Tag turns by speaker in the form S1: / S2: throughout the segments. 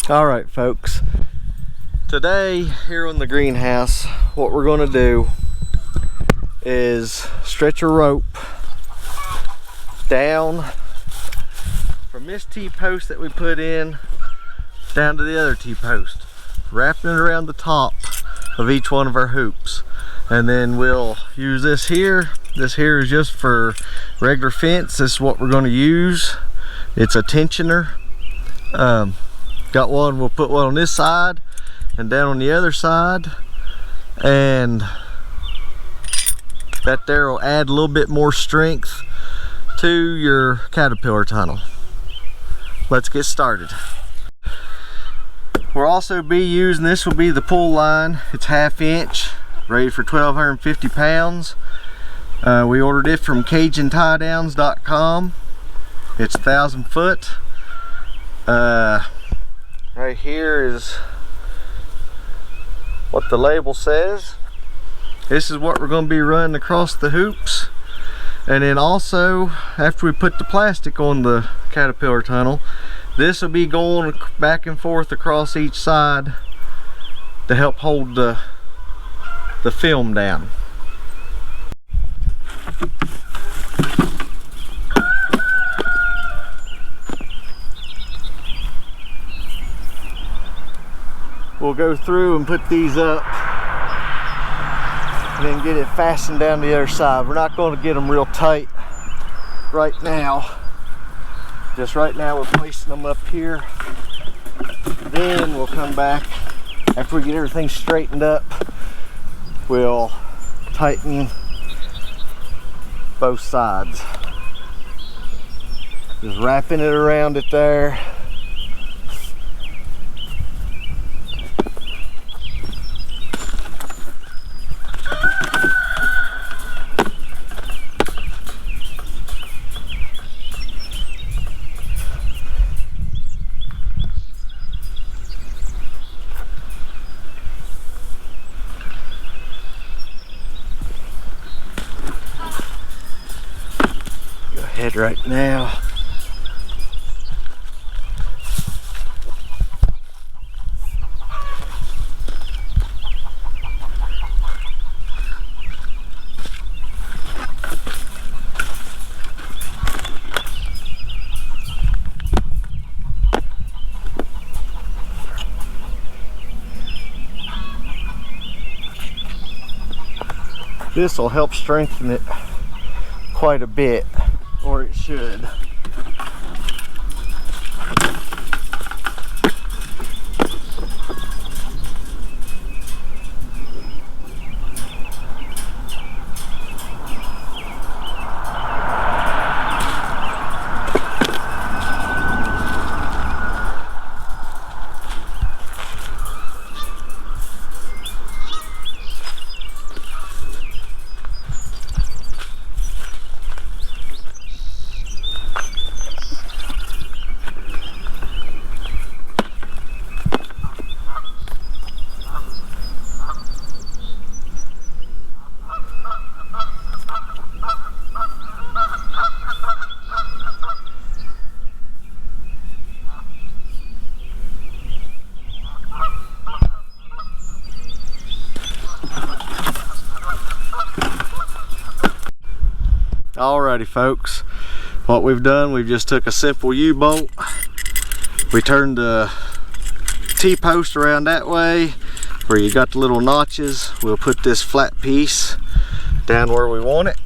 S1: All right, folks. Today here on the greenhouse, what we're going to do is stretch a rope down from this T-post that we put in down to the other T-post, wrapping it around the top of each one of our hoops. And then we'll use this here. This here is just for regular fence. This is what we're going to use. It's a tensioner. Got one, we'll put one on this side and down on the other side, and that there will add a little bit more strength to your caterpillar tunnel. Let's get started. We'll also be using, this will be the pull line. It's 1/2 inch, rated for 1,250 pounds. We ordered it from CajunTieDowns.com. It's 1,000 foot. Right here is what the label says. This is what we're going to be running across the hoops. And then also, after we put the plastic on the caterpillar tunnel, this will be going back and forth across each side to help hold the film down. We'll go through and put these up and then get it fastened down the other side. We're not going to get them real tight right now. Just right now we're placing them up here. Then we'll come back after we get everything straightened up. We'll tighten both sides. Just wrapping it around it there. Right now. This will help strengthen it quite a bit. Or it should. Alrighty, folks, what we've done, we've just took a simple U-bolt, we turned the T-post around that way where you got the little notches. We'll put this flat piece down where we want it.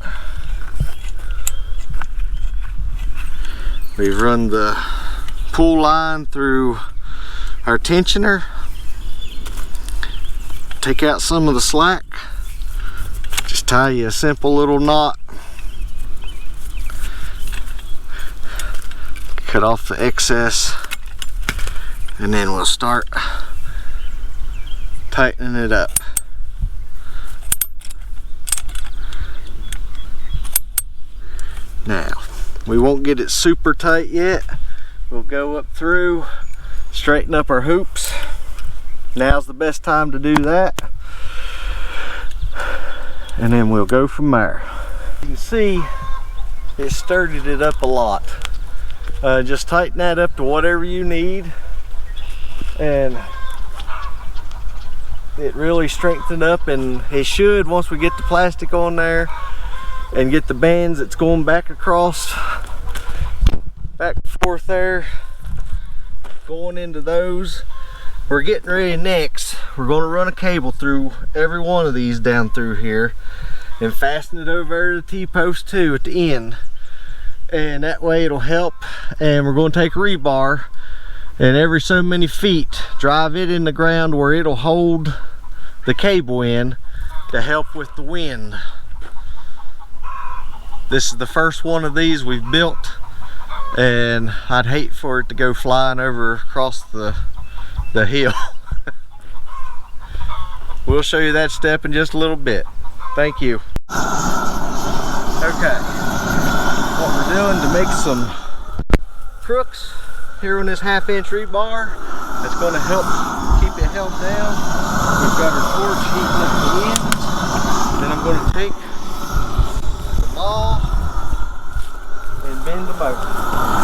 S1: We've run the pull line through our tensioner, take out some of the slack, just tie you a simple little knot. Cut off the excess, and then we'll start tightening it up. Now, we won't get it super tight yet. We'll go up through, straighten up our hoops. Now's the best time to do that. And then we'll go from there. You can see it sturdied it up a lot. Just tighten that up to whatever you need. and it really strengthened up, and it should once we get the plastic on there and get the bands that's going back across, back and forth there, going into those. We're getting ready next. We're going to run a cable through every one of these down through here and fasten it over to the T-post too at the end, and that way it'll help. And we're going to take a rebar and every so many feet drive it in the ground where it'll hold the cable in to help with the wind. This is the first one of these we've built, and I'd hate for it to go flying over across the hill. We'll show you that step in just a little bit. Thank you. Okay, what we're doing to make some crooks here on this 1/2-inch rebar that's going to help keep it held down. We've got our torch heating up the ends. Then I'm going to take the ball and bend them over.